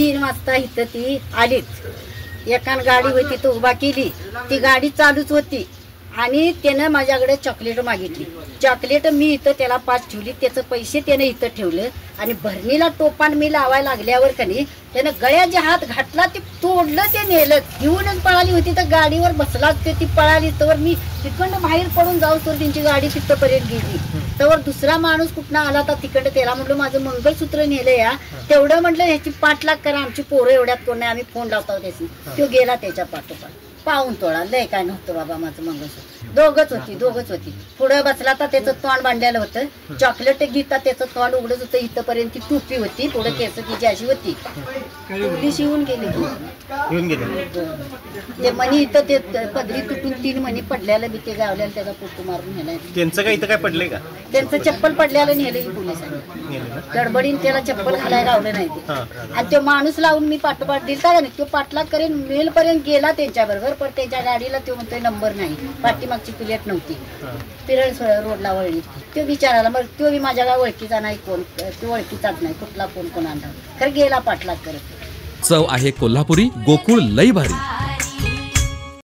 3 वाजता इथं ती आलीच, एकान गाडी होती तिथं उभा केली, ती गाडी चालूच होती आणि त्यानं माझ्याकडे चॉकलेट मागितली. चॉकलेट मी इथं त्याला 5 ठेवली, त्याचं पैसे त्यानं इथं ठेवलं आणि भरणीला टोपान मी लावायला लागल्यावर कनी त्यानं गळ्याचे हात घातला, ते तोडलं, ते नेलं, घेऊनच पळाली होती. तर गाडीवर बसला ती पळाली, तर मी तिकडनं बाहेर पडून जाऊ तर त्यांची गाडी तिथपर्यंत गेली. तर दुसरा माणूस कुठनं आला तर तिकडं त्याला म्हटलं माझं मंगळसूत्र नेलं या, तेवढं म्हटलं ह्याची पाठलाग करा, आमची पोरं एवढ्यात कोण नाही, आम्ही फोन लावतो त्याची. तो गेला त्याच्या पाठोपाठ, पाहून तोडा, लय काय नव्हतं बाबा माझं मंगळसूत्र. दोघच होती. पुढं बसला तर त्याचं तोंड बांधलेलं होतं, चॉकलेट घेता त्याचं तोंड उघडच होतं, इथपर्यंत ती टोपी होती, पुढे केस तिची अशी होती. पोलीस येऊन गेले. ते मणी इथं ते पदरी तुटून 3 मणी पडल्याला बी ते गावल्याला त्याचा फोटो मारून नेलाय. त्यांचं काय इथं काय पडलंय का? त्यांचं चप्पल पडल्याला नेलं की पोलिसांनी, गडबडीन त्याला चप्पल घालायला गावलं नाही ते. आणि तो माणूस लावून मी पाठोपाठ दिलता का नाही, तो पाठलाग करेन मेलपर्यंत गेला त्यांच्याबरोबर, पण त्याच्या गाडीला तो म्हणतोय नंबर नाही, पाठीमागची प्लेट नव्हती, पिरळ रोडला वळली. तो विचारायला मग तो बी माझ्या गाव ओळखीचा नाही, कोण तो ओळखीचाच नाही, कुठला कोण आणला, खरं गेला पाठलाग करत. चव आहे कोल्हापुरी, गोकुळ लई भारी.